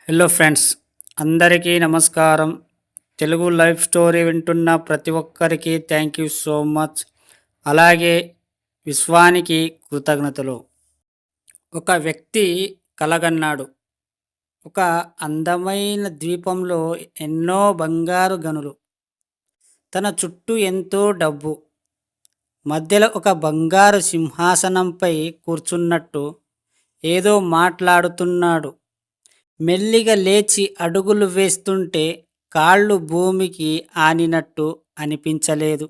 Hello friends, అందరికీ నమస్కారం. Telugu life story వింటున్న ప్రతి ఒక్కరికి థ్యాంక్ యూ సో మచ్. అలాగే విశ్వానికి కృతజ్ఞతలు. ఒక వ్యక్తి కలగన్నాడు. ఒక అందమైన ద్వీపంలో ఎన్నో బంగారు గనులు, తన చుట్టూ ఎంతో డబ్బు, మధ్యలో ఒక బంగారు సింహాసనంపై కూర్చున్నట్టు ఏదో మాట్లాడుతున్నాడు. మెల్లిగా లేచి అడుగులు వేస్తుంటే కాళ్ళు భూమికి ఆనినట్టు అనిపించలేదు.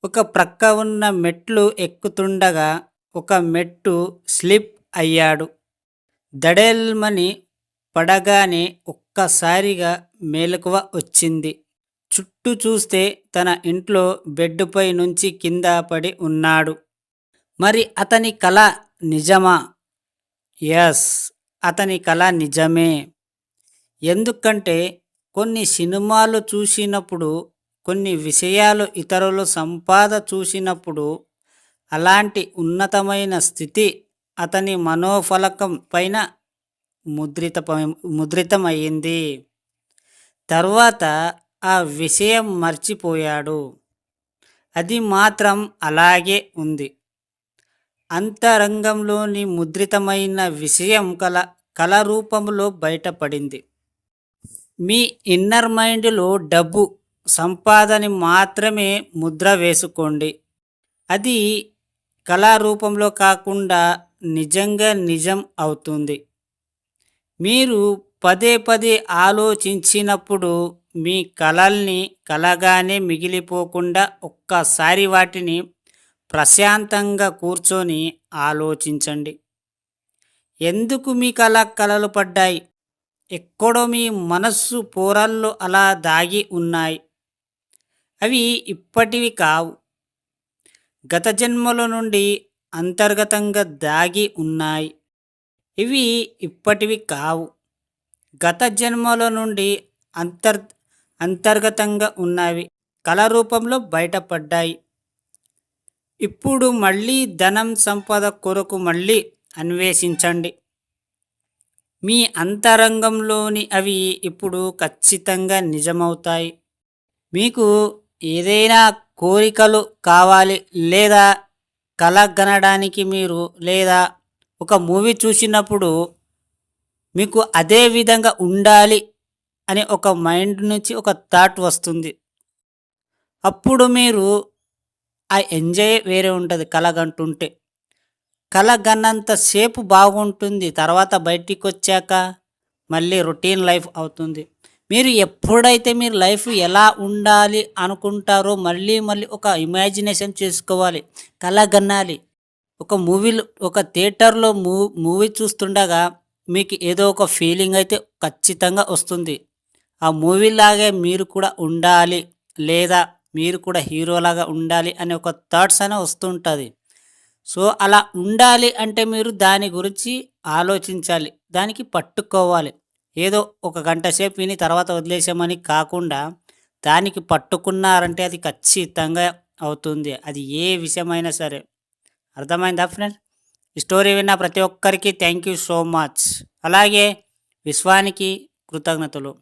ఒక ప్రక్క ఉన్న మెట్లు ఎక్కుతుండగా ఒక మెట్టు స్లిప్ అయ్యాడు. దడేల్మని పడగానే ఒక్కసారిగా మెలకువ వచ్చింది. చుట్టూ చూస్తే తన ఇంట్లో బెడ్డుపై నుంచి కింద పడి ఉన్నాడు. మరి అతని కల నిజమా? ఎస్, అతని కల నిజమే. ఎందుకంటే కొన్ని సినిమాలు చూసినప్పుడు, కొన్ని విషయాలు ఇతరులు సంపాద చూసినప్పుడు అలాంటి ఉన్నతమైన స్థితి అతని మనోఫలకం పైన ముద్రితమయ్యింది. తర్వాత ఆ విషయం మర్చిపోయాడు. అది మాత్రం అలాగే ఉంది. అంతరంగంలోని ముద్రితమైన విషయం కళ రూపంలో బయటపడింది. మీ ఇన్నర్ మైండ్లో డబ్బు సంపాదన మాత్రమే ముద్ర వేసుకోండి. అది కళారూపంలో కాకుండా నిజంగా నిజం అవుతుంది. మీరు పదే పదే ఆలోచించినప్పుడు మీ కలల్ని కలగానే మిగిలిపోకుండా ఒక్కసారి వాటిని ప్రశాంతంగా కూర్చొని ఆలోచించండి. ఎందుకు మీకు అలా కలలు పడ్డాయి? ఎక్కడో మీ మనస్సు పోరల్లో అలా దాగి ఉన్నాయి. అవి ఇప్పటివి కావు. గత జన్మల నుండి అంతర్గతంగా దాగి ఉన్నాయి. ఇవి ఇప్పటివి కావు. గత జన్మల నుండి అంతర్గతంగా ఉన్నవి కళ రూపంలో బయటపడ్డాయి. ఇప్పుడు మళ్ళీ ధనం సంపద కొరకు మళ్ళీ అన్వేషించండి. మీ అంతరంగంలోని అవి ఇప్పుడు ఖచ్చితంగా నిజమవుతాయి. మీకు ఏదైనా కోరికలు కావాలి, లేదా కల గనడానికి మీరు లేదా ఒక మూవీ చూసినప్పుడు మీకు అదే విధంగా ఉండాలి అని ఒక మైండ్ నుంచి ఒక థాట్ వస్తుంది. అప్పుడు మీరు ఆ ఎంజాయ్ వేరే ఉంటుంది. కలగంటుంటే కలగన్నంతసేపు బాగుంటుంది. తర్వాత బయటికి వచ్చాక మళ్ళీ రొటీన్ లైఫ్ అవుతుంది. మీరు ఎప్పుడైతే మీరు లైఫ్ ఎలా ఉండాలి అనుకుంటారో మళ్ళీ మళ్ళీ ఒక ఇమాజినేషన్ చేసుకోవాలి, కలగన్నాలి. ఒక థియేటర్లో మూవీ చూస్తుండగా మీకు ఏదో ఒక ఫీలింగ్ అయితే ఖచ్చితంగా వస్తుంది. ఆ మూవీలాగే మీరు కూడా ఉండాలి, లేదా మీరు కూడా హీరోలాగా ఉండాలి అనే ఒక థాట్స్ అనే వస్తుంటుంది. సో అలా ఉండాలి అంటే మీరు దాని గురించి ఆలోచించాలి, దానికి పట్టుకోవాలి. ఏదో ఒక గంట సేపు విని తర్వాత వదిలేసామని కాకుండా దానికి పట్టుకున్నారంటే అది ఖచ్చితంగా అవుతుంది. అది ఏ విషయమైనా సరే. అర్థమైందా ఫ్రెండ్స్? ఈ స్టోరీ విన్న ప్రతి ఒక్కరికి థ్యాంక్ యూ సో మచ్. అలాగే విశ్వానికి కృతజ్ఞతలు.